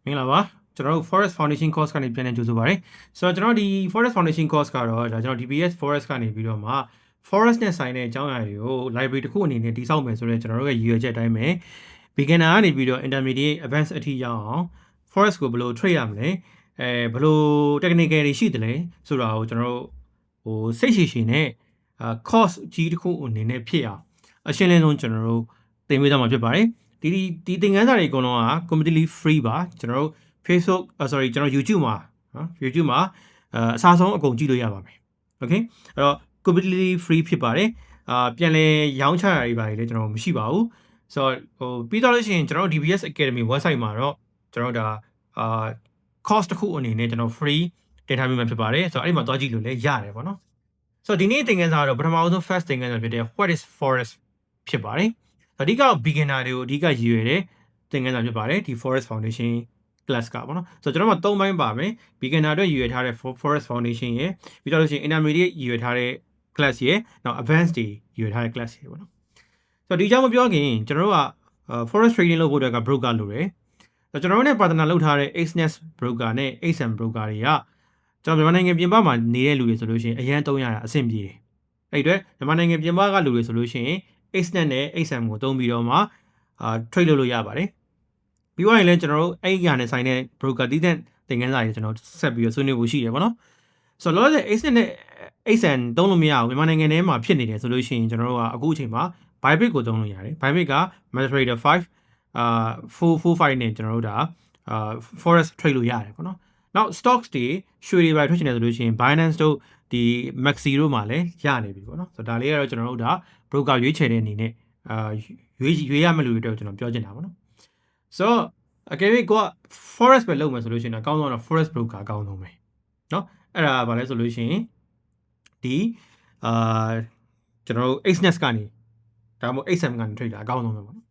မင်္ဂလာပါကျွန်တော်တို့ Forest Foundation course ကနေပြန်လည်ကြိုဆိုပါရစေဆိုတော့ကျွန်တော်ဒီ Forest Foundation course ကတော့ဒါကျွန်တော် DBS Forest ကနေပြီးတော့မှ Forest နဲ့ဆိုင်တဲ့အကြောင်းအရာတွေကို library တစ်ခုအနေနဲ့တည်ဆောက်မယ်ဆိုတော့ကျွန်တော်တို့ရဲ့ရည်ရွယ်ချက်အတိုင်းပဲ beginner ကနေပြီးတော့ intermediate advanced အထိရောက်အောင် Forest ကိုဘယ်လို trade ရမလဲဘယ်လို technical တွေရှိတယ်လဲဆိုတာကိုကျွန်တော်တို့စိတ်ရှည်နဲ့course ကြီးတစ်ခုအနေနဲ့ဖြစ်အောင်အရှင်းလင်းဆုံးကျွန်တော်တို့သင်ပေးသွားမှာဖြစ်ပါတယ်ဒီသင်ခန်းစာတွေအကုန်လုံးက completely free ပါကျွန်တော်တို့ Facebook sorry ကျွန်တော် YouTube မှာနော် YouTube မှာအစားဆုံးအကုန်ကြည့်လို့ရပါမယ် okay အဲ့တော့ completely free ဖြစ်ပါတယ်ပြန်လဲရောင်းချရတွေပါတယ်လေကျွန်တော်မရှိပါဘူးဆိုတော့ပြီးတော့လို့ရှိရင်ကျွန်တော် DBS Academy website မှာတော့ကျွန်တော်ဒါcourse တစ်ခုအနေနဲ့ကျွန်တော် free တင်ထားပေးမှာဖြစ်ပါတယ်ဆိုတော့အဲ့ဒီမှာသွားကြည့်လို့လည်းရတယ်ပေါ့နော်ဆိုတော့ဒီနေ့သင်ခန်းစာကတော့ပထမဆုံး first သင်ခန်းစာဖြစ်တဲ့ what is forest ဖြစ်ပါတယ်အဓိက beginner တွေကိုအဓိကရည်ရွယ်တဲ့သင်ခန်းစာဖြစ်ပါတယ်ဒီ Forest Foundation class ကပေါ့နော်ဆိုတော့ကျွန်တော်မှ3ပိုင်းပါမယ် beginner အတွက်ရည်ရွယ်ထားတဲ့ Forest Foundation ရဲ့ပြီးတော့လို့ရှိရင် intermediate ရည်ရွယ်ထားတဲ့ class ရဲ့နောက် advanced တွေရည်ရွယ်ထားတဲ့ class တွေပေါ့နော်ဆိုတော့ဒီကြောင့်မပြောခင်ကျွန်တော်တို့က forest trading လုပ်ဖို့အတွက်က broker လိုတယ်ဆိုတော့ကျွန်တော်တို့နဲ့ partner လုပ်ထားတဲ့ Axness broker နဲ့ XM broker တွေကကျွန်တော်မြန်မာနိုင်ငံပြင်ပမှာနေတဲ့လူတွေဆိုလို့ရှိရင်အရန်သုံးရတာအဆင်ပြေတယ်အဲ့ဒီအတွက်မြန်မာနိုင်ငံပြင်ပကလူတွေဆိုလို့ရှိရင်Axnet နဲ့ XM ကိုသုံးပြီးတော့မှtrade လုပ်လို့ရပါတယ်ပြီးတော့လည်းကျွန်တော်တို့အဲ့ဒီကနေဆိုင်တဲ့ broker တည်တဲ့သင်ခန်းစာတွေကျွန်တော်ဆက်ပြီးတော့ဆွေးနွေးဖို့ရှိတယ်ပေါ့နော်ဆိုတော့လောလောဆယ် Axnet နဲ့ XM သုံးလို့မရဘူးမြန်မာနိုင်ငံထဲမှာဖြစ်နေတယ်ဆိုလို့ရှိရင်ကျွန်တော်တို့ကအခုအချိန်မှာ Bybit ကိုသုံးလို့ရတယ် Bybit က MetaTrader 5 445နဲ့ကျွန်တော်တို့ဒါforest trade လို့ရတယ်ပေါ့နော်နောက် stocks တွေရွှေတွေပဲထွက်ချင်တယ်ဆိုလို့ရှိရင် Binance တို့ဒီ Maxi တို့မှာလည်းရနေပြီပေါ့နော်ဆိုတော့ဒါလေးကတော့ကျွန်တော်တို့ဒါ broker ရွေးချယ်တဲ့အနေနဲ့ရွေးရမယ့်လူတွေအတွက်ကျွန်တော်ပြောချင်တာပေါ့နော်ဆိုတော့အကယ်၍ကိုက forest ပဲလုပ်မယ်ဆိုလို့ရှိရင်အကောင်းဆုံးတော့ forest broker အကောင်းဆုံးပဲเนาะအဲ့ဒါဘာလဲဆိုလို့ရှိရင်ဒီကျွန်တော်တို့ Axness ကနေဒါမှမဟုတ် XM ကနေ trade တာအကောင်းဆုံးပဲပေါ့နော်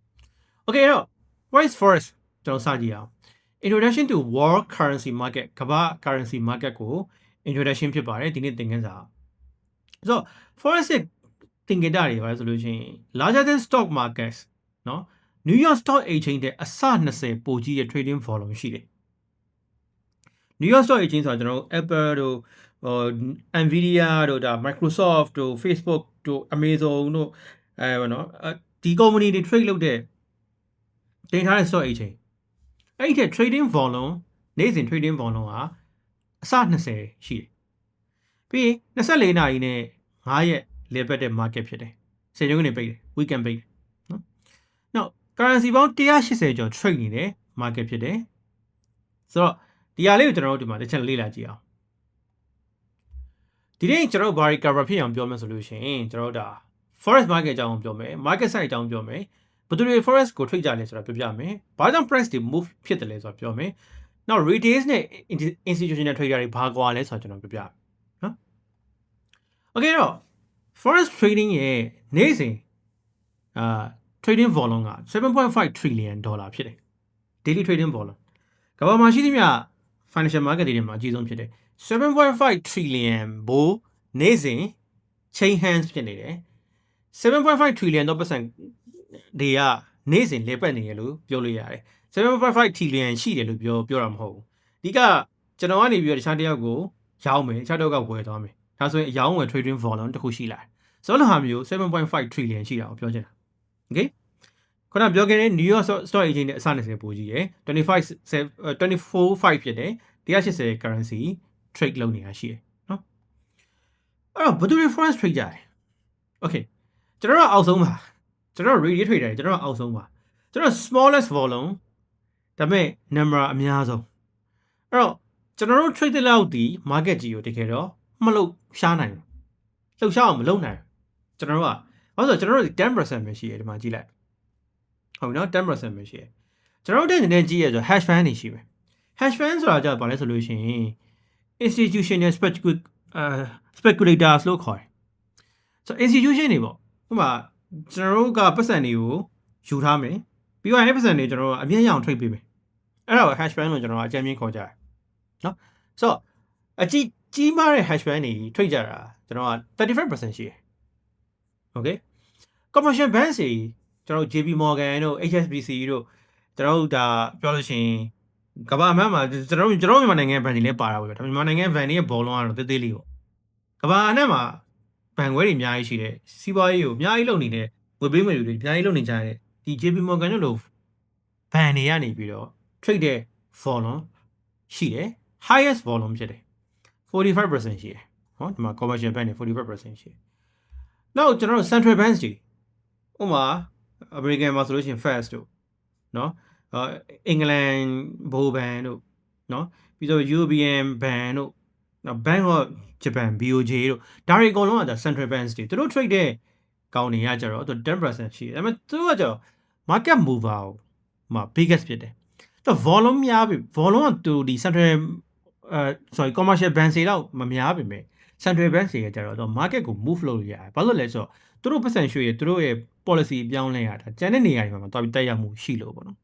okay တော့ what is forest ကျွန်တော်စကြည့်အောင် introduction to world currency market ကမ္ဘာ currency market ကို introduction ဖြစ်ပါတယ်ဒီနေ့သင်ခန်းစာဆိုတော့ forest သင်္ကေတတွေပါဆိုလို့ရှိရင် larger than stock markets เนาะ New York Stock Exchange တဲ့အဆ20ပိုကြီးတဲ့ trading volume ရှိတယ် New York Stock Exchange ဆိုတာကျွန်တော်တို့ Apple တို့Nvidia တို့ဒါ Microsoft တို့ Facebook တို့ Amazon တို့ဘောနော်ဒီ company တွေ trade လုပ်တဲ့တင်ထားတဲ့ stock exchange အဲ့ဒီ trading volume နေ့စဉ် trading volume ကအဆ20ရှိတယ်ပြီး24နာရီနဲ့9ရက်လေပတ်တဲ့ market ဖြစ်တယ်စနေနေ့ပိတ်တယ် weekend ပိတ်တယ်နော်နောက် currency ပေါင်း180ကျော် trade နေတဲ့ market ဖြစ်တယ်ဆိုတော့ဒီဟာလေးကိုကျွန်တော်တို့ဒီမှာတစ်ချက်လေ့လာကြည့်အောင်ဒီနေ့ကျွန်တော်တို့ bari cover ဖြစ်အောင်ပြောမယ်ဆိုလို့ရှိရင်ကျွန်တော်တို့ဒါ forest market အကြောင်းပြောမယ် market size အကြောင်းပြောမယ်ဘယ်သူတွေ forest ကို trade ကြလဲဆိုတာပြောပြမယ်ဘာကြောင့် price တွေ move ဖြစ်တယ်လဲဆိုတာပြောမယ်နောက် retail နဲ့ institutional trader တွေဘာကွာလဲဆိုတာကျွန်တော်ပြောပြမယ်နော် okay တော့ forest trading ရဲ့နေ့စဉ်trading volume က 7.5 trillion dollar ဖြစ်တယ် daily trading volume ကမ္ဘာမှာရှိသမျှ financial market တွေမှာအကြီးဆုံးဖြစ်တယ် 7.5 trillion ဘိုးနေ့စဉ် chain hands ဖြစ်နေတယ်7.5 trillion percent တွေကနေ့စဉ်လေပတ်နေရလို့ပြောလို့ရတယ်7.5 trillion ရှိတယ်လို့ပြောတာမဟုတ်ဘူးဒီကကျွန်တော်ကနေပြီးတော့တခြားတစ်ယောက်ကိုရောင်းမယ်တခြားတစ်ယောက်ကဝယ်သွားမယ်ဒါဆိုရင်အရောင်းဝယ် trading volume တစ်ခုရှိလာတယ်ဆိုတော့ဟာမျိုး 7.5 trillion ရှိတာကိုပြောချင်တာ okay ခုနပြောခဲ့တဲ့ New York Stock Exchange နဲ့အဆ20ပိုကြီးရယ်24.5 ဖြစ်တယ်180 currency trade လုပ်နေတာရှိတယ်နော်အဲ့တော့ဘယ်သူတွေ forex trade ကြတယ် okay ကျွန်တော်တို့အောက်ဆုံးပါကျွန်တော် retail trader တွေကျွန်တော်အောက်ဆုံးပါကျွန်တော် smallest volume ဒါပေမဲ့ number အများဆုံးအဲ့တော့ကျွန်တော်တို့ trade လောက်ဒီ market ကြီးကိုတကယ်တော့မလုပ်ရှားနိုင်ဘူးလှုပ်ရှားအောင်မလုပ်နိုင်ဘူးကျွန်တော်တို့ကဘာလို့ဆိုကျွန်တော်တို့ 10% ပဲရှိတယ်ဒီမှာကြည့်လိုက်ဟုတ်ပြီနော် 10% ပဲရှိတယ်ကျွန်တော်တို့တဲ့နည်းကြီးရဆို hash fund တွေရှိမယ် hash fund ဆိုတာကြာဘာလဲဆိုလို့ရှိရင် institutional speculators လို့ခေါ်တယ်ဆို institution တွေပေါ့ဥပမာကျွန်တော်တို့ကပတ်စံတွေကိုယူထားမယ်ပြီးတော့အဲ့ပတ်စံတွေကျွန်တော်တို့အမြတ်ရအောင် trade ပေးမယ်အဲ့ဒါကို hash fund လို့ကျွန်တော်အကြမ်းမြင်ခေါ်ကြတယ်နော်ဆိုတော့အကြီးမားတဲ့ hash fund တွေ trade ကြတာကျွန်တော်က 35% ရှိတယ် okay commercial bank တွေကျွန်တော် JP Morgan တို့ HSBC တို့ကျွန်တော်တို့ဒါပြောလို့ရှိရင် ကဘာအမှန်မှာကျွန်တော်မြန်မာနိုင်ငံဘန်တွေလည်းပါတာပေါ့ဗျာဒါမြန်မာနိုင်ငံဘန်တွေရဲ့ဘောလုံးကတော့တေးသေးလေးပေါ့ကဘာအနှံ့မှာဘန်ခွဲတွေအများကြီးရှိတယ်စီးပွားရေးကိုအများကြီးလုပ်နေတဲ့ဝယ်ပေးငွေတွေအများကြီးလုပ်နေကြတဲ့ဒီ JP Morgan တို့လိုဘန်တွေကနေပြီးတော့ trade တဲ့ volume ရှိတယ် highest volume ဖြစ်တယ်45% ရှိတယ်ဟောဒီမှာ commercial bank တွေ 45% ရှိတယ်နောက်ကျွန်တော်တို့ central banks တွေဥပမာ American မှာဆိုလို့ရှိရင် Fed တို့နော်အင်္ဂလန်ဘိုဘန်တို့နော်ပြီးတော့ European ban တို့နော် Bank of Japan BOJ တို့ဒါတွေအကုန်လုံးက central banks တွေသူတို့ trade တဲ့ကောင်းနေရကြတော့သူ 10% ရှိတယ်ဒါပေမဲ့သူတို့ကကျတော့ market mover ကိုမှာ biggest ဖြစ်တယ်သူ volume များပြီ volume ကသူဒီ central sorry commercial banks တွေတော့မများပြီမဲ့ central banks တွေကကျတော့ market ကို move လုပ်လို့ရတယ်ဘာလို့လဲဆိုတော့သူတို့ပတ်စံရွှေ့ရသူတို့ရဲ့ policy ပြောင်းလဲရတာကျန်တဲ့နေရာတွေမှာတွားပြီးတက်ရောက်မှုရှိလို့ပေါ့နော်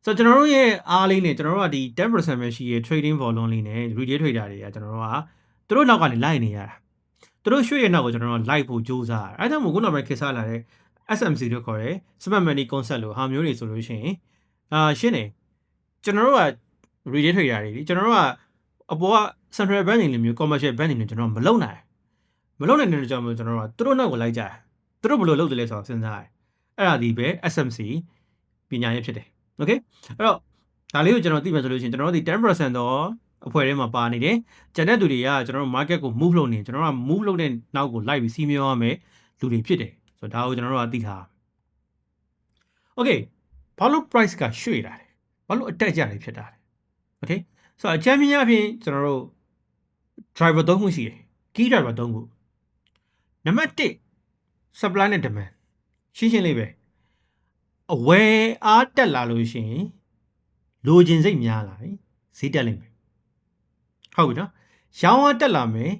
ဆိုတော့ကျွန်တော်တို့ရဲ့အားလေးနဲ့ကျွန်တော်တို့ကဒီ 10% ပဲရှိရဲ့ trading volume လေးနဲ့ retail trader တွေကကျွန်တော်တို့ကသူတို့နောက်ကနေလိုက်နေရတာသူတို့ရွှေ့ရနောက်ကိုကျွန်တော်တို့လိုက်ဖို့ကြိုးစားရအဲဒါကြောင့်မို့ခုနောက်ပိုင်းခေတ်စားလာတဲ့ SMC တို့ခေါ်တဲ့ smart money concept လို့ဟာမျိုးတွေဆိုလို့ရှိရင်ရှင်းနေကျွန်တော်တို့က retail trader တွေလေကျွန်တော်တို့ကအပေါ်က central bank တွေလိုမျိုး commercial bank တွေမျိုးကျွန်တော်မလုံနိုင်တဲ့ကြောင့်မို့ကျွန်တော်တို့ကသူတို့နောက်ကိုလိုက်ကြတယ်သူတို့ဘယ်လိုလုပ်တယ်လဲဆိုတော့စဉ်းစားရတယ်အဲ့ဒါဒီပဲ SMC ပညာရေးဖြစ်တယ်โอเคအဲ့တော့ဒါလေးကိုကျွန်တော်သိမှဆိုလို့ရှိရင်ကျွန်တော်တို့ဒီ 10% တော့အဖွဲ့ထဲမှာပါနေတယ်ကျန်တဲ့သူတွေကကျွန်တော်တို့ market ကို move လုပ်နေကျွန်တော်တို့က move လုပ်တဲ့နောက်ကိုလိုက်ပြီးစီးမျောရမယ်လူတွေဖြစ်တယ်ဆိုတော့ဒါကိုကျွန်တော်တို့ကသိထားโอเคဘာလို့ price ကရွှေ့လာတယ်ဘာလို့အတက်ကြတယ်ဖြစ်တာလဲโอเคဆိုတော့အချမ်းမြင်အပြင်ကျွန်တော်တို့ driver 3ခုရှိတယ် key driver 3ခုနံပါတ်1 supply နဲ့ demand ရှင်းလေးပဲအဝယ်အားတက်လာလို့ရှိရင်လိုချင်စိတ်များလာတယ်ဈေးတက်လိမ့်မယ်ဟုတ်ပြီနော်ရောင်းအားတက်လာမယ်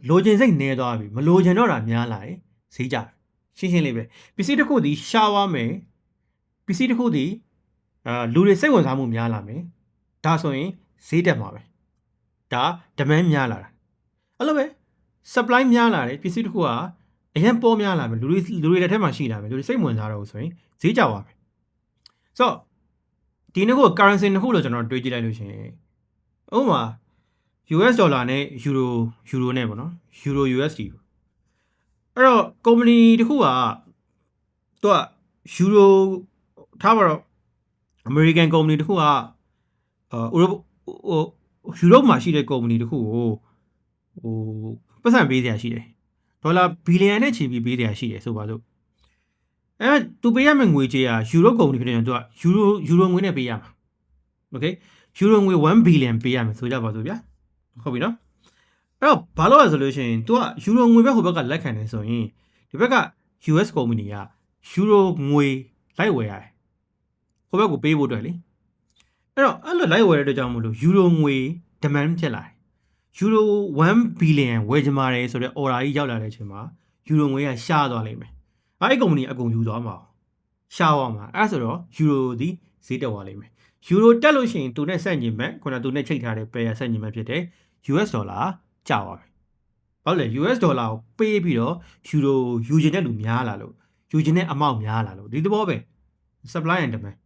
လိုချင်စိတ်နည်းသွားပြီမလိုချင်တော့တာများလာတယ်ဈေးကျရှင်းလေးပဲပစ္စည်းတစ်ခုဒီရှားသွားမယ်ပစ္စည်းတစ်ခုဒီလူတွေစိတ်ဝင်စားမှုများလာမယ်ဒါဆိုရင်ဈေးတက်မှာပဲဒါ demand များလာတာအဲ့လိုပဲ supply များလာတယ်ပစ္စည်းတစ်ခုကအရင်ပေါ်များလာမယ်လူတွေလက်ထက်မှာရှိလာမယ်လူတွေစိတ်ဝင်စားတော့ဆိုရင်ဈေးကျသွားမယ်ဆိုတော့ဒီနှစ်ခု currency နှစ်ခုလို့ကျွန်တော်တွေးကြည့်လိုက်လို့ရှိရင်ဥပမာ US ဒေါ်လာနဲ့ euro နဲ့ပေါ့နော် euro USD အဲ့တော့ company တစ်ခုကသူက euro ထားပါတော့ American company တစ်ခုကEurope မှာရှိတဲ့ company တစ်ခုကိုပတ်စံပေးစရာရှိတယ်ဒေါ်လာဘီလီယံနဲ့ချီပြီးပေးစရာရှိတယ်ဆိုပါစို့အဲ့သူပေးရမယ့်ငွေကြေးက euro company ဖြစ်နေတယ်သူက euro ငွေနဲ့ပေးရမှာ okay euro ငွေ1 billion ပေးရမယ်ဆိုကြပါစို့ဗျာဟုတ်ပြီနော်အဲ့တော့ဘာလို့လဲဆိုလို့ရှိရင် तू က euro ငွေပဲဟိုဘက်ကလက်ခံနေဆိုရင်ဒီဘက်က US company က euro ငွေလိုက်ဝယ်ရတယ်ဟိုဘက်ကိုပေးဖို့အတွက်လေအဲ့တော့အဲ့လိုလိုက်ဝယ်တဲ့အတွက်ကြောင့်မလို့ euro ငွေ demand ဖြစ်လာတယ် euro 1 billion ဝယ်ကြမှာတယ်ဆိုတော့ order ကြီးရောက်လာတဲ့အချိန်မှာ euro ငွေကရှားသွားလိမ့်မယ်အဲ့ဒီ company အကုန်ယူသွားမှာရှားသွားမှာအဲ့ဆိုတော့ euro ဒီဈေးတက်သွားလိမ့်မယ် euro တက်လို့ရှိရင်သူနဲ့ဆက်ညီမဲ့ခုနကသူနဲ့ချိတ်ထားတဲ့ pair ဆက်ညီမဲ့ဖြစ်တဲ့ US ဒေါ်လာကျသွားပြီ။ဘာလို့လဲ US ဒေါ်လာကိုပေးပြီးတော့ euro ယူချင်တဲ့လူများလာလို့ယူချင်တဲ့အမောက်များလာလို့ဒီသဘောပဲ supply and demand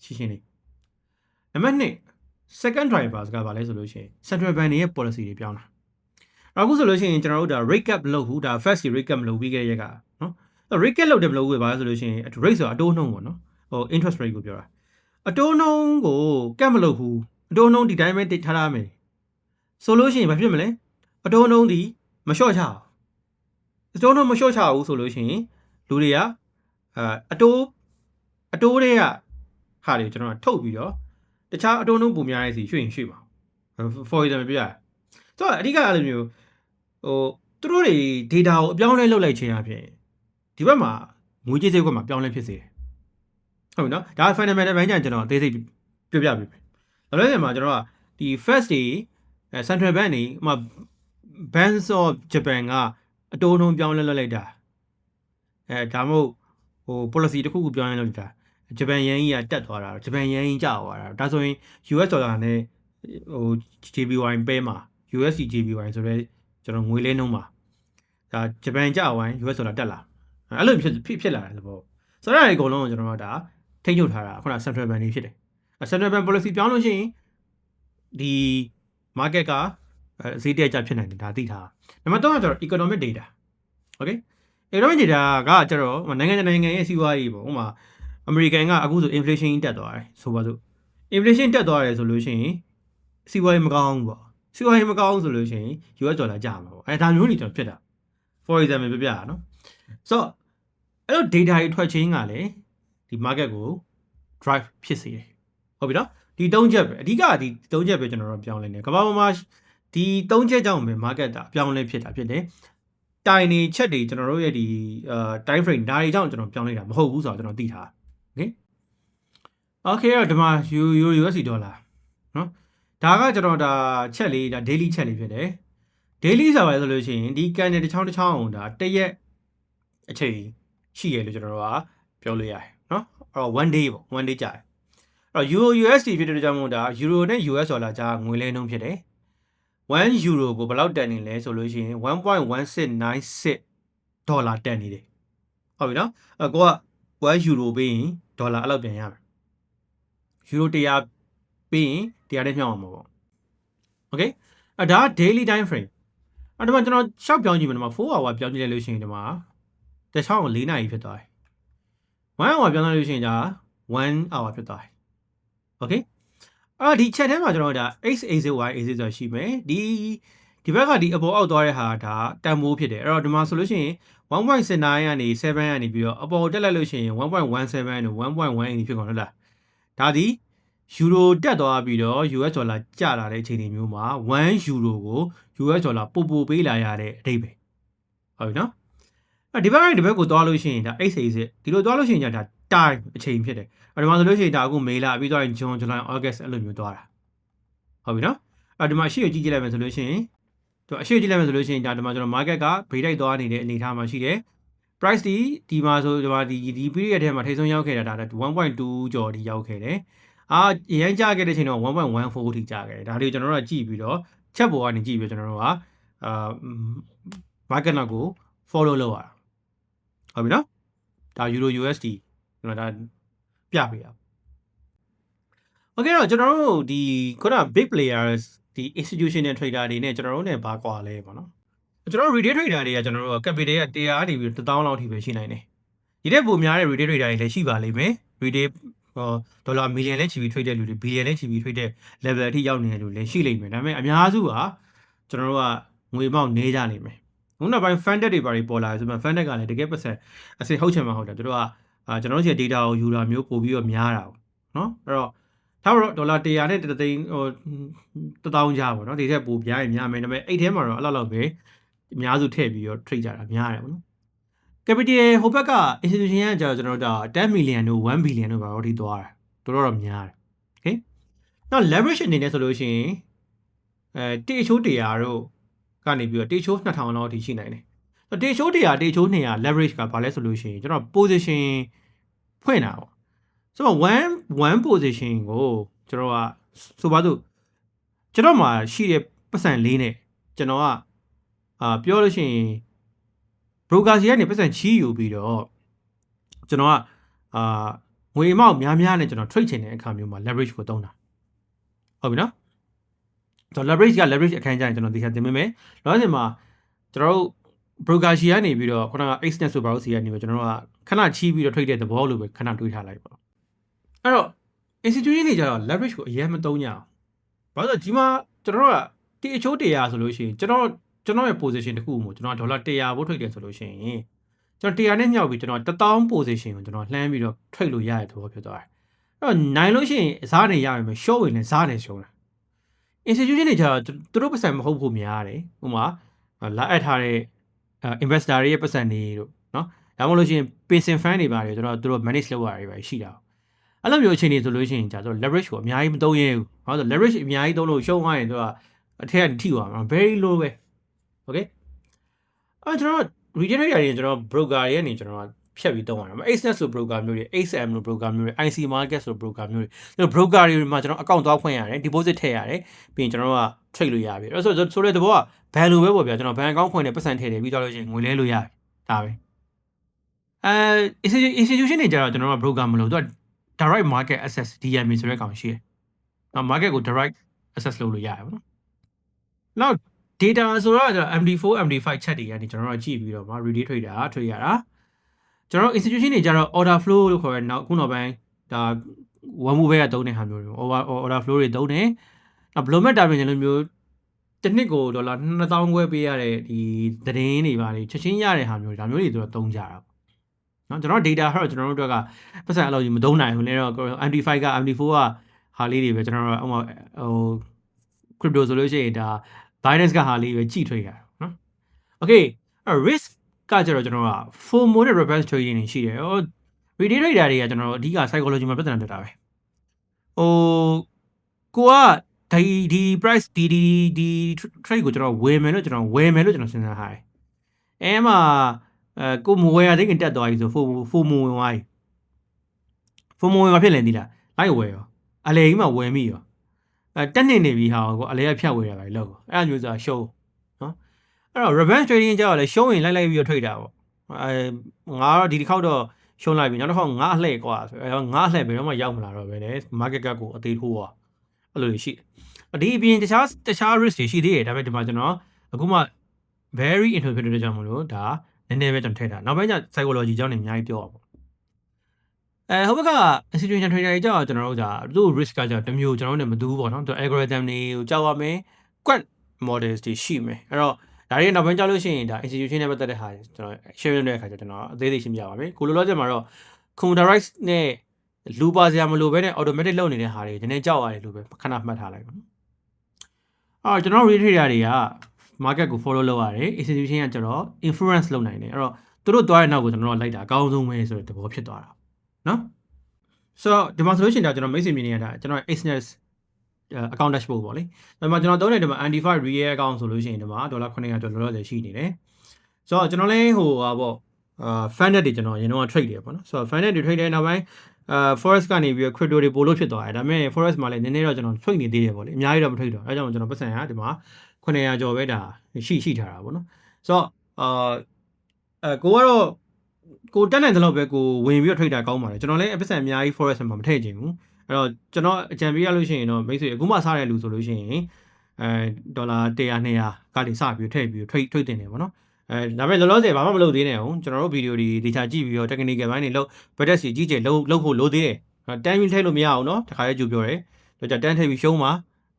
ရှင်းလေး။နံပါတ်2 second drivers ကဘာလဲဆိုလို့ရှိရင် central bank ရဲ့ policy တွေပြောင်းလာ။အခုဆိုလို့ရှိရင်ကျွန်တော်တို့ဒါ rate cap မလုပ်ဘူးဒါ first rate cap မလုပ်ပြီးခဲ့ရက်ကနော်။ rate cap လုပ်တယ်မလုပ်ဘူးဘာလဲဆိုလို့ရှိရင် rate ဆိုတာအတိုးနှုန်းပေါ့နော်။interest rate ကိုပြောတာ။အတိုးနှုန်းကို cap မလုပ်ဘူး။အတိုးနှုန်းဒီတိုင်းပဲတိတ်ထားမယ်။ဆိုလို့ရှိရင်ဘာဖြစ်မလဲအတိုးနှုန်းဒီမလျှော့ချအောင်အတိုးနှုန်းမလျှော့ချဘူးဆိုလို့ရှိရင်လူတွေကအတိုးတွေကဟာတွေကျွန်တော်ကထုတ်ပြီးတော့တခြားအတိုးနှုန်းပုံများရဲ့စီရွှေ့ပါ for example ပြရဆိုတော့အဓိကအဲ့လိုမျိုးသူတို့တွေ data ကိုအပြောင်းလဲလုပ်လိုက်ခြင်းအပြင်ဒီဘက်မှာငွေကြေးစရိတ်ကွက်မှာပြောင်းလဲဖြစ်စေတယ်ဟုတ်ပြီနော်ဒါ fundamental ဘိုင်းကျကျွန်တော်အသေးစိတ်ပြောပြပေးမယ်ဒါလည်းမှာကျွန်တော်ကဒီ first day central bank နေဥမာ Bank of Japan ကအတိုးနှုန်းပြောင်းလဲလုပ်လိုက်တာဒါမှမဟုတ်policy တစ်ခုခုပြောင်းလဲလုပ်လိုက်တာဂျပန်ယန်ကြီးကတက်သွားတာဂျပန်ယန်ကြီးကျသွားတာဒါဆိုရင် US ဒေါ်လာနဲ့JPY ပဲမှာ USD JPY ဆိုတော့ကျွန်တော်ငွေလဲနှုန်းမှာဒါဂျပန်ကျဝိုင်း US ဒေါ်လာတက်လာအဲ့လိုဖြစ်လာတယ်သဘောဆိုတော့အဲ့ဒီအကုန်လုံးကိုကျွန်တော်တို့ဒါထိန်းချုပ်ထားတာခုန central bank တွေဖြစ်တယ် central bank policy ပြောင်းလို့ရှိရင်ဒီ market ကဈေးတက်ကြဖြစ်နိုင်တယ်ဒါသိထားနံပါတ်3ကကျတော့ economic data okay economic data ကကျတော့နိုင်ငံရဲ့စီးပွားရေးပေါ့ဥပမာအမေရိကန်ကအခုဆို inflation တက်သွားတယ်ဆိုပါစို့ inflation တက်သွားတယ်ဆိုလို့ရှိရင်စီးပွားရေးမကောင်းဘူးပေါ့စီးပွားရေးမကောင်းဆိုလို့ရှိရင် US ဒေါ်လာကျမှာပေါ့ဒါမျိုးတွေကျွန်တော်ဖြစ်တာ for example ပြပြတာနော်ဆိုတော့အဲ့လို data တွေထွက်ချင်းကလည်းဒီ market ကို drive ဖြစ်စေတယ်ဟုတ်ပြီနော်ဒီ၃ချက်ပဲအဓိကဒီ၃ချက်ပဲကျွန်တော်တို့ပြောင်းလဲနေကမ္ဘာပေါ်မှာဒီ၃ချက်ကြောင့်ပဲ market တာအပြောင်းလဲဖြစ်တာဖြစ်တယ်တိုင်နေချက်တွေကျွန်တော်တို့ရဲ့ဒီtime frame ဒါတွေကြောင့်ကျွန်တော်ပြောင်းလဲတာမဟုတ်ဘူးဆိုတော့ကျွန်တော်သိထားokay အဲ့တော့ဒီမှာ USD ဒေါ်လာနော်ဒါကကျွန်တော်ဒါချက်လေးဒါ daily ချက်လေးဖြစ်တယ် daily ဆိုပါဆိုလို့ရှိရင်ဒီ candle တစ်ချောင်းဒါတစ်ရက်အချိန်ရှိရလို့ကျွန်တော်တို့ကပြောလို့ရတယ်နော်အဲ့တော့ one day ပေါ့ one day ကြာတယ်အဲ့တော့ Euro USD ဖြစ်တဲ့ကြောင့်မို့ဒါ Euro နဲ့ US ဒေါ်လာကြားငွေလဲနှုန်းဖြစ်တယ်1 euro ကိုဘယ်လောက်တက်နေလဲဆိုလို့ရှိရင် 1.1696 ဒေါ်လာတက်နေတယ်ဟုတ်ပြီနော်အဲ့ကိုက1 euro ပေးရင်ဒေါ်လာအဲ့လောက်ပြန်ရမယ် euro 100ပေးရင်100နဲ့မြောက်အောင်ပေါ့ okay အဲ့ဒါ daily time frame အဲ့ဒီမှာကျွန်တော်ရှောက်ပြောင်းကြည့်မယ်ဒီမှာ4 hour ပြောင်းကြည့်လိုက်လို့ရှိရင်ဒီမှာတစ်ချောင်းကို4နာရီဖြစ်သွားတယ်1 hour ပြောင်းလိုက်လို့ရှိရင်ဒါ1 hour ဖြစ်သွားတယ် okay အဲ့ဒီချက်ထဲမှာကျွန်တော်ဒါ XAZY AZ ဆိုရှိမယ်ဒီဘက်ကဒီအပေါ်အောက်သွားတဲ့ဟာဒါတန်မိုးဖြစ်တယ်အဲ့တော့ဒီမှာဆိုလို့ရှိရင် 1.69 ကနေ7ကနေပြီးတော့အပေါ်တက်လိုက်လို့ရှိရင် 1.17 တို့ 1.18 ဖြစ်ကုန်ဟုတ်လားဒါဒီယူရိုတက်သွားပြီးတော့ US ဒေါ်လာကျလာတဲ့အခြေအနေမျိုးမှာ1 ယူရိုကို US ဒေါ်လာပို့ပေးလာရတဲ့အဓိပ္ပာယ်ဟုတ်ပြီနော်ဒီဘက်ကနေဒီဘက်ကိုသွားလို့ရှိရင်ဒါ XAZ ဒီလိုသွားလို့ရှိရင်ဒါ time အချိန်ဖြစ်တယ်အဲ့ဒီမှာဆိုလို့ရှိရင်ဒါအခုမေလပြီးသွားရင် June July August အဲ့လိုမျိုးသွားတာဟုတ်ပြီနော်အဲ့ဒီမှာအရှိကိုကြည့်လိုက်မယ်ဆိုလို့ရှိရင်အရှိကိုကြည့်လိုက်မယ်ဆိုလို့ရှိရင်ဒါဒီမှာကျွန်တော် market ကဘေးတိုက်သွားနေတဲ့အနေအထားမှာရှိတယ် price ဒီမှာဆိုဒီမှာဒီ period ထဲမှာထိဆုံးရောက်ခဲ့တာဒါ 1.2 ကျော်ထိရောက်ခဲ့တယ်ရမ်းကြခဲ့တဲ့ချိန်တော့ 1.14 ထိကြခဲ့တယ်ဒါလေးကျွန်တော်တို့ကကြည့်ပြီးတော့ချက်ပေါ်ကနေကြည့်ပြီးကျွန်တော်တို့ကmarket နောက်ကို follow လုပ်ရတာဟုတ်ပြီနော်ဒါ Euro USD ကျွန်တော်ဒါပြပေးရโอเคတော့ကျွန်တော်တို့ဒီခုန big players ဒီ institutional trader တွေနဲ့ကျွန်တော်တို့နဲ့ဘာကွာလဲပေါ့နော်ကျွန်တော်တို့ retail trader တွေကကျွန်တော်တို့ capital က100နေပြီး1000လောက်ထိပဲရှိနိုင်တယ်ဒီတဲ့ပုံများတဲ့ retail trader တွေလည်းရှိပါလိမ့်မယ် retail ဒေါ်လာ million နဲ့ချီပြီး trade တဲ့လူတွေ billion နဲ့ချီပြီး trade တဲ့ level အထိရောက်နေတဲ့လူတွေလည်းရှိလိမ့်မယ်ဒါပေမဲ့အများစုကကျွန်တော်တို့ကငွေပေါက်နေကြလိမ့်မယ်ခုနောက်ပိုင်း funded တွေပါတွေပေါ်လာတယ်ဆိုမှ funded ကလည်းတကယ်ပတ်စံအစစ်ဟုတ်ချင်မှဟုတ်တယ်သူတို့ကကျွန်တော်တို့ရဲ့ data ကိုယူတာမျိုးပို့ပြီးတော့များတာပေါ့နော်အဲ့တော့ထားတော့ဒေါ်လာ100နဲ့3သိန်း1000ကြားပေါ့နော်ဒီထက်ပိုများရင်များမယ်ဒါပေမဲ့အဲ့ထဲမှာတော့အဲ့လောက်ပဲအများစုထည့်ပြီးတော့ trade ကြတာများတယ်ပေါ့နော် capital ဟိုဘက်က institution ကကျွန်တော်တို့10 million တို့1 billion တို့ပါတော့ထိသွားတာတော်များတယ် okay နောက် leverage အနေနဲ့ဆိုလို့ရှိရင်တေချိုး100တို့ကနေပြီးတော့တေချိုး2000လောက်အထိရှိနိုင်တယ်တေချိုး100တေချိုး200 leverage ကဘာလဲဆိုလို့ရှိရင်ကျွန်တော် position ဖွင့်တာပေါ့ဆိုတော့one position ကိုကျွန်တော်ကဆိုပါစို့ကျွန်တော်မှာရှိတဲ့ပတ်စံလေးနဲ့ကျွန်တော်ကပြောလို့ရှိရင် broker စီကနေပတ်စံချီးယူပြီးတော့ကျွန်တော်ကငွေအမောက်များနဲ့ကျွန်တော် trade ချင်တဲ့အခါမျိုးမှာ leverage ကိုသုံးတာဟုတ်ပြီနော်ဆိုတော့ leverage က leverage အခန်းကျရင်ကျွန်တော်ဒီခါသင်ပေးမယ်လောဆယ်မှာကျွန်တော်တို့ broker စီကနေပြီးတော့ခုနက extend ဆိုပါလို့စီကနေပြီးကျွန်တော်တို့ကခဏချီးပြီးတော့ trade တဲ့သဘောလိုပဲခဏတွေးထားလိုက်ပါအဲ့တော့ institution တွေကျတော့ leverage ကိုအရင်မသုံးကြအောင်ဘာလို့လဲဒီမှာကျွန်တော်တို့ကဒီအချိုး100ဆိုလို့ရှိရင်ကျွန်တော်ရဲ့ position တစ်ခုကိုကျွန်တော်ဒေါ်လာ100ဘို့ trade တယ်ဆိုလို့ရှိရင်ကျွန်တော်100နဲ့မြောက်ပြီးကျွန်တော်1000 position ကိုကျွန်တော်လှမ်းပြီးတော့ trade လို့ရတဲ့သဘောဖြစ်သွားတယ်အဲ့တော့နိုင်လို့ရှိရင်အစားနေရမယ် short ဝင်လည်းစားနေရှုံးတာ institution တွေကျတော့သူတို့ပတ်စံမဟုတ်ဖို့များတယ်ဥပမာလာအပ်ထားတဲ့ investor တွေရဲ့ပတ်စံတွေတို့เนาะဒါမှမဟုတ်လို့ရှိရင် pension fund တွေပါတယ်ကျွန်တော်တို့ manage လုပ်ရတာတွေပဲရှိတာအဲ့လိုမျိုးအခြေအနေဆိုလို့ရှိရင်ကျတော့ leverage ကိုအများကြီးမသုံးရဘူးဘာလို့လဲ leverage အများကြီးသုံးလို့ရှုံးသွားရင်သူကအထက်ကနေထိသွားမှာ very low ပဲ okay အဲ့ကျွန်တော် retail trader တွေကျွန်တော် broker တွေကနေကျွန်တော်ဖြတ်ပြီးသုံးရတာ XNet ဆို broker မျိုးတွေ XM လို့ broker မျိုးတွေ IC market ဆို broker မျိုးတွေ broker တွေမှာကျွန်တော် account သွားဖွင့်ရတယ် deposit ထည့်ရတယ်ပြီးရင်ကျွန်တော်က trade လို့ရပြီအဲ့ဆိုတဲ့သဘောက ban လိုပဲပေါ့ဗျာကျွန်တော် ban account ဖွင့်တယ်ပတ်စံထည့်တယ်ပြီးတော့လို့ရှိရင်ငွေလဲလို့ရတယ်ဒါပဲinstitution တွေကျတော့ကျွန်တော်က broker မလို့သူက direct market access DMA ဆိုတဲ့ကောင်ရှိတယ်နော် market ကို direct access လုပ်လို့ရတယ်ပေါ့နော်နောက် data ဆိုတော့ကျွန်တော် MD4 MD5 ချက်တွေကနေကျွန်တော်တို့ကြည့်ပြီးတော့မှ ready trader ထွေရတာကျွန်တော် institution တွေကျတော့ order flow လို့ခေါ်ရတဲ့နောက်ခုနောက်ပိုင်းဒါ one move ပဲတုံးတဲ့ဟာမျိုးတွေ order flow တွေတုံးတယ်နောက် blow target လိုမျိုးတစ်နှစ်ကိုဒေါ်လာ2000ခွဲပေးရတဲ့ဒီသတင်းတွေပါလေချက်ချင်းရတဲ့ဟာမျိုးဒါမျိုးတွေတော့တုံးကြတာနော်ကျွန်တော် data ဟောကျွန်တော်တို့ကပတ်စံအလောက်ကြီးမသုံးနိုင်ဘူးလေတော့ MD5 က MD4 ကဟာလေးတွေပဲကျွန်တော်တို့ဟို crypto ဆိုလို့ရှိရင်ဒါ Binance ကဟာလေးပဲကြည့်ထွေးရနော် okay risk ကကျတော့ကျွန်တော်က FOMO နဲ့ reverse trading တွေရှိတယ်ဟို retail trader တွေကကျွန်တော်တို့အဓိက psychology မှာပြဿနာတက်တာပဲဟိုကိုကဒီ price ဒီ trade ကိုကျွန်တော်ဝယ်မယ်လို့ကျွန်တော်စဉ်းစားထားတယ်အဲမှာကိုမဝယ်ရသေးခင်တက်သွားပြီဆို FOMO ဝင်သွားပြီ FOMO ဝင်မှာဖြစ်လည်သီးလားလိုက်ဝယ်ရောအလေကြီးမှဝယ်မိရောတက်နေပြီဟာကိုအလေကဖြတ်ဝယ်ရပါလေလောက်အဲ့လိုမျိုးဆိုတာရှုံးနော်အဲ့တော့ reverse trading ကြောက်လဲရှုံးရင်လိုက်ပြီးတော့ trade တာပေါ့ငါတော့ဒီတစ်ခေါက်တော့ရှုံးလိုက်ပြီနောက်တစ်ခေါက်ငါအလှည့်ကွာဆိုတော့ငါအလှည့်ဘယ်တော့မှရောက်မလာတော့ပဲလေ market cap ကိုအသေးထိုးသွားအဲ့လိုရှိဒီအပြင်တခြား risk တွေရှိသေးတယ်ဒါပေမဲ့ဒီမှာကျွန်တော်အခုမှ very interpreted ကြောင့်မလို့ဒါနည်းနည်းပဲကျွန်တော်ထည့်တာနောက်ပိုင်းကျ psychology ကြောင့်နေအများကြီးပြောတာပေါ့ဟိုဘက်က institution trader တွေကြောက်ကျွန်တော်တို့ဒါသူ့ risk ကကြောက်တစ်မျိုးကျွန်တော်တို့နဲ့မတူဘူးပေါ့နော်သူ algorithm တွေကိုကြောက်ရမယ် quant models တွေရှိမယ်အဲ့တော့ဒါတွေနောက်ပိုင်းကြောက်လို့ရှိရင်ဒါ institution နဲ့ပတ်သက်တဲ့ဟာကျွန်တော် share လုပ်တဲ့အခါကျကျွန်တော်အသေးသေးရှင်းပြပါမယ်ကိုလိုလောချက်မှာတော့ computerized နဲ့လူပါစရာမလိုဘဲနဲ့ automatic လုပ်နေတဲ့ဟာတွေနည်းနည်းကြောက်ရတယ်လို့ပဲခဏမှတ်ထားလိုက်ပါနော်ကျွန်တော် retail trader တွေက market ကို follow လုပ်ရတယ် institution ကကျတော့ influence လုပ်နိုင်တယ်အဲ့တော့သူတို့သွားတဲ့နောက်ကိုကျွန်တော်တို့လိုက်တာအကောင်းဆုံးပဲဆိုတဲ့သဘောဖြစ်သွားတာနော်ဆိုတော့ဒီမှာဆိုလို့ရှိရင်ဒါကျွန်တော်မိတ်ဆွေမြင်နေရတာကျွန်တော် Exness account dashboard ပေါ့လေဒါမှကျွန်တော်သုံးတဲ့ဒီမှာ Antify real account ဆိုလို့ရှိရင်ဒီမှာ$900ကျော်လောလောဆယ်ရှိနေတယ်ဆိုတော့ကျွန်တော်လည်းဟိုဟာပေါ့funded တွေကျွန်တော်ရင်တော့ trade တယ်ပေါ့နော်ဆိုတော့ funded တွေ trade တဲ့နောက်ပိုင်းforex ကနေပြီး crypto တွေပို့လို့ဖြစ်သွားတယ်ဒါပေမဲ့ forex မှာလည်းနည်းနည်းတော့ကျွန်တော် trade နေသေးတယ်ပေါ့လေအများကြီးတော့မ trade တော့အဲကြောင့်ကျွန်တော်ပတ်စံရဒီမှာ$900ကျော်ပဲဒါရှိထားတာပေါ့နော်ဆိုတော့ကိုကတော့ကိုတက်နိုင်တဲ့လောက်ပဲကိုဝင်ပြီးတော့ trade တာကောင်းပါတယ်ကျွန်တော်လည်းအပတ်စံအများကြီး forex မှာမထည့်ချင်ဘူးအဲ့တော့ကျွန်တော်အကြံပေးရလို့ရှိရင်တော့မိတ်ဆွေအခုမှစားတဲ့လူဆိုလို့ရှိရင်ဒေါ်လာ100 200ကနေစပြီးထည့်ပြီး trade တင်တယ်ပေါ့နော်ဒါပေမဲ့လောလောဆယ်ဘာမှမလုပ်သေးနဲ့ဟုတ်ကျွန်တော်တို့ဗီဒီယိုတွေဒေတာကြည့်ပြီးတော့ technical ဘိုင်းတွေလုပ် budget စီကြီးကျယ်လုပ်ဖို့လိုသေးတယ်တန်းပြီးထည့်လို့မရအောင်နော်တခါလေးကြိုပြောတယ်တော့တန်းထည့်ပြီးရှုံးပါ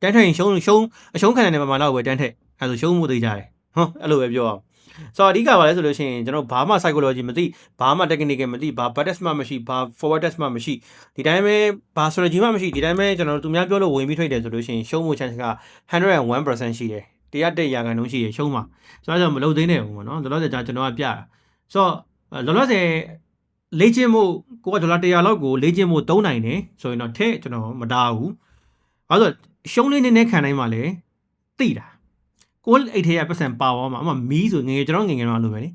တန်းထည့်ရင်ရှုံးအရှုံးခံတဲ့ပမာဏတော့ပဲတန်းထည့်အဲဆိုရှုံးမှုသေးကြတယ်ဟုတ်အဲ့လိုပဲပြောအောင်ဆိုတော့အဓိကပါလဲဆိုလို့ရှိရင်ကျွန်တော်ဘာမှ psychology မသိဘာမှ technical မသိဘာ budget မှမရှိဘာ forward test မှမရှိဒီတိုင်းပဲဘာ strategy မှမရှိဒီတိုင်းပဲကျွန်တော်တို့သူများပြောလို့ဝင်ပြီးထိတယ်ဆိုလို့ရှိရင်ရှုံးမှု chance က101% ရှိတယ်100%ရှိတယ်ရှုံးမှာဆိုတော့မလုပ်သေးနဲ့ဘူးပေါ့နော်လောလောဆယ်ကျွန်တော်ကပြတာဆိုတော့လောလောဆယ်လေ့ကျင့်မှုကိုက$100လောက်ကိုလေ့ကျင့်မှုသုံးနိုင်တယ်ဆိုရင်တော့ထဲကျွန်တော်မတားဘူးဘာလို့ရှုံးလေးနည်းနည်းခံနိုင်မှလည်းသိတာကိုအိတ်ထဲကပတ်စံပါသွားမှာအမှမီးဆိုငယ်ကျွန်တော်ငယ်တော့လို့ပဲလေ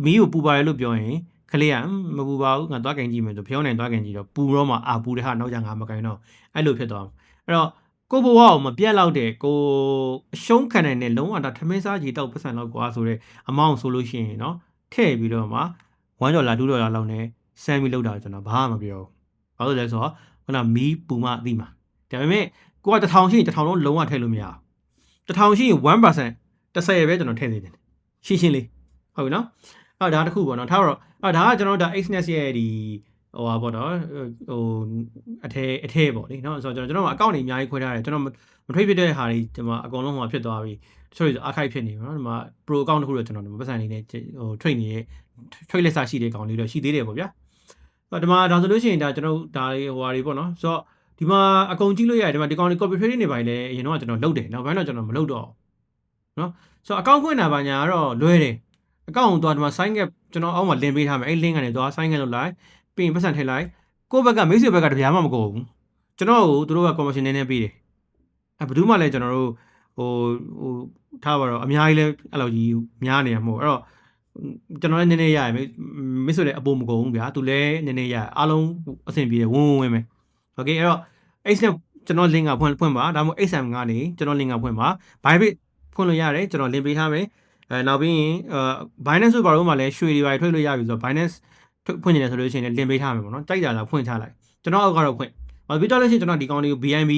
မီးကိုပူပါတယ်လို့ပြောရင်ခလေးကမပူပါဘူးငါသွားကင်ကြည့်မယ်ဆိုဖျောင်းနိုင်သွားကင်ကြည့်တော့ပူတော့မှပူတဲ့ဟာနောက်ကျငါမကင်တော့အဲ့လိုဖြစ်သွားအဲ့တော့ကိုဘဝကိုမပြတ်လောက်တဲ့ကိုအရှုံးခံနိုင်တဲ့လုံးဝဒါထမင်းစားကြီးတောက်ပတ်စံလောက်ကွာဆိုတဲ့အမောင့်ဆိုလို့ရှိရင်เนาะထည့်ပြီးတော့မှ$1 $2 လောက်နဲ့စမ်းပြီးလောက်တာကျွန်တော်ဘာမှမပြောဘူးဘာလို့လဲဆိုတော့ခုနမီးပူမှအသိမှာဒါပေမဲ့ကိုက1000ရှိရင်1000လုံးလုံးဝထည့်လို့မရဘူး1000ရှိရင်1% 10ပဲကျွန်တော်ထည့်နေတယ်ရှင်းလေးဟုတ်ပြီနော်အဲ့ဒါတခုပေါ့နော်ထားတော့ဒါကကျွန်တော်ဒါ Exness ရဲ့ဒီဟိုပါပေါ့နော်ဟိုအထဲပေါ့လေနော်ဆိုတော့ကျွန်တော်အကောင့်တွေအများကြီးခွဲထားတယ်ကျွန်တော်မထွေးဖြစ်တဲ့ဟာတွေဒီမှာအကုန်လုံးဟိုဖြစ်သွားပြီတချို့ဆို archive ဖြစ်နေပြီနော်ဒီမှာ pro account တခုတော့ကျွန်တော်ဒီမှာပတ်စံနေနဲ့ဟို trade နေတဲ့ trade လက်စာရှိတဲ့ကောင်လေးတော့ရှိသေးတယ်ပေါ့ဗျာဒီမှာဒါဆိုလို့ရှိရင်ဒါကျွန်တော်ဒါတွေဟိုဟာတွေပေါ့နော်ဆိုတော့ဒီမှာအကုန်ကြည့်လို့ရတယ်ဒီမှာဒီကောင်လေး copy trading တွေပိုင်းလည်းအရင်တော့ကျွန်တော်လုပ်တယ်နောက်ပိုင်းတော့ကျွန်တော်မလုပ်တော့နော်ဆိုတော့အကောင့်ဖွင့်တာပါညာကတော့လွဲတယ်အကောင့်ကိုသွားဒီမှာ sign up ကျွန်တော်အောက်မှာ link ပေးထားမယ်အဲ့ link ကနေသွား sign up လုပ်လိုက်ပြီးရင်ပတ်စံထည့်လိုက်ကိုယ့်ဘက်ကမိတ်ဆွေဘက်ကတပြားမှမကုန်ဘူးကျွန်တော်ကိုသူတို့က commission နည်းနည်းပေးတယ်ဘယ်သူမှလည်းကျွန်တော်တို့ဟိုထားပါတော့အများကြီးလဲအဲ့လိုကြီးများနေရမဟုတ်အဲ့တော့ကျွန်တော်လည်းနည်းနည်းရရမိတ်ဆွေလည်းအပေါ်မကုန်ဘူးဗျာသူလည်းနည်းနည်းရအားလုံးအဆင်ပြေတယ်ဝင်းပဲโอเคအဲ့တော့ Exness ကျွန်တော် link ကဖွင့်ပါဒါမှမဟုတ် XM ကနေကျွန်တော် link ကဖွင့်ပါ Bybit ဖွင့်လို့ရတယ်ကျွန်တော် link ပေးထားမယ်နောက်ပြီးရင်Binance ဆိုပါတော့မှလည်းရွှေတွေပါထွေးလို့ရပြီဆိုတော့ Binance ဖွင့်နေတယ်ဆိုလို့ရှိရင်လည်း link ပေးထားမယ်ပေါ့နော်ကြိုက်တာလားဖွင့်ထားလိုက် ကျွန်တော်အောက်ကတော့ဖွင့်ပြီးတော့လို့ရှိရင်ကျွန်တော်ဒီကောင်လေးကို BNB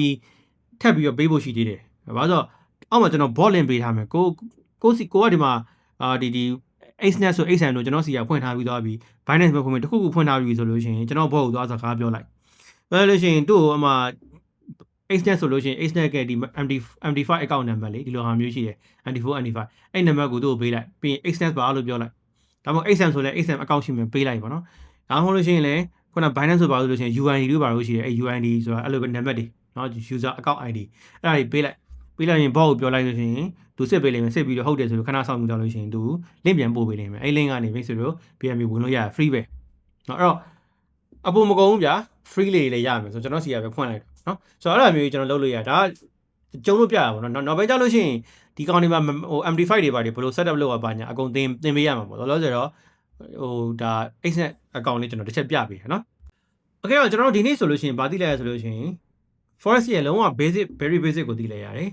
ထပ်ပြီးတော့ပေးဖို့ရှိသေးတယ်ဘာလို့ဆိုအောက်မှာကျွန်တော် bot link ပေးထားမယ်ကိုကဒီမှာဒီ Xnet ဆို XN တို့ကျွန်တော်စီကဖွင့်ထားပြီးသွားပြီ Binance ပဲဖွင့်မယ်တခုခုဖွင့်ထားပြီဆိုလို့ရှိရင်ကျွန်တော် bot ကိုသွားစကားပြောလိုက်ပြောလို့ရှိရင်သူ့ကိုအမှ Xnet ဆိုလို့ရှိရင် Xnet ကဒီ MD5 account number လေးဒီလိုဟာမျိုးရှိတယ် MD4 MD5 အဲ့ number ကိုသူ့ကိုပေးလိုက်ပြီးရင် Xnet ပါလို့ပြောလိုက်ဒါမှမဟုတ် XM ဆိုလဲ XM account ရှိမယ်ပေးလိုက်ပါနော်ဒါမှမဟုတ်လို့ရှိရင်လည်းခုန Binance ဆိုပါလို့ရှိရင် UID လို့ပါလို့ရှိတယ်အဲ့ UID ဆိုတာအဲ့လိုပဲ number တွေနော် user account ID အဲ့ဒါတွေပေးလိုက်ရင် bot ကိုပြောလိုက်လို့ရှိရင်သူစစ်ပေးလိမ့်မယ်စစ်ပြီးတော့ဟုတ်တယ်ဆိုလို့ခဏဆောင်ပြီးတော့လို့ရှိရင်သူ link ပြန်ပို့ပေးလိမ့်မယ်အဲ့ link ကနေပြီးဆိုတော့ BNB ဝင်လို့ရ free ပဲနော်အဲ့တော့အပေါ်မကုန်ဘူးဗျာ free လေးလည်းရမယ်ဆိုကျွန်တော်စီကပဲဖွင့်လိုက်တော့နော်ဆိုတော့အဲ့လိုမျိုးကျွန်တော်လုပ်လို့ရဒါကျုံလို့ပြရပါတော့နောက်ပိုင်းကျလို့ရှိရင်ဒီကောင်တွေမှာဟို MD5 တွေပါတယ်ဘယ်လို setup လုပ်ရပါညာအကုန်သင်ပေးရမှာပေါ့လောလောဆယ်တော့ဟိုဒါ Xnet account လေးကျွန်တော်တစ်ချက်ပြပေးရနော်โอเคတော့ကျွန်တော်တို့ဒီနေ့ဆိုလို့ရှိရင်ဗာသိလိုက်ရဆိုလို့ရှိရင် Forex ရဲ့လုံးဝ basic very basic ကိုသိလိုက်ရတယ်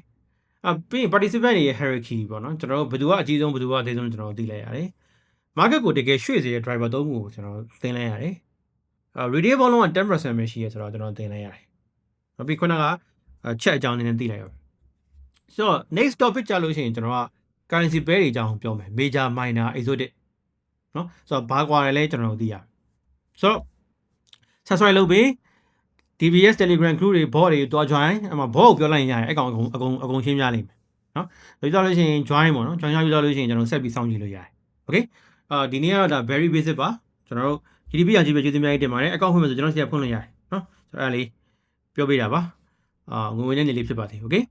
ပြီးရင် participant တွေရဲ့ hierarchy ပေါ့နော်ကျွန်တော်တို့ဘယ်သူကအကြီးဆုံးဘယ်သူကအသေးဆုံးကျွန်တော်တို့သိလိုက်ရတယ် market ကိုတကယ်ရွှေ့စေတဲ့ driver သုံးခုကိုကျွန်တော်သင်လိုက်ရတယ်retail volume က 10% ပဲရှိရဲဆိုတော့ကျွန်တော်သင်လိုက်ရတယ်နောက်ပြီးခုနက chat အကြောင်းနည်းနည်းသိလိုက်ရောဆိုတော့ next topic ကြလို့ရှိရင်ကျွန်တော်က currency pair တွေအကြောင်းပြောမယ် major minor exotic နော်ဆိုတော့ဘာကွာလဲကျွန်တော်တို့သိရဆိုတော့ subscribe လုပ်ပြီး DBS Telegram group တွေ bot တွေတွား join အမှ bot ကိုပြောလိုက်ရင်ရတယ်အဲ့ကောင်အကုန်ရှင်းပြလိမ့်မယ်နော်ပြီးတော့လို့ရှိရင် join ပေါ့နော် join ရပြီးတော့လို့ရှိရင်ကျွန်တော်ဆက်ပြီးစောင့်ကြည့်လို့ရတယ် okay ဒီနေ့ကတော့ဒါ very basic ပါကျွန်တော်တို့ GDP အကြီးပဲကျေးဇူးများကြီးတင်ပါတယ်အကောင့်ဖွင့်မယ်ဆိုကျွန်တော်စီကဖွင့်လို့ရတယ်နော်ဆိုတော့အဲ့ဒါလေးပြောပေးတာပါငွေဝင်တဲ့နေလေးဖြစ်ပါသေး okay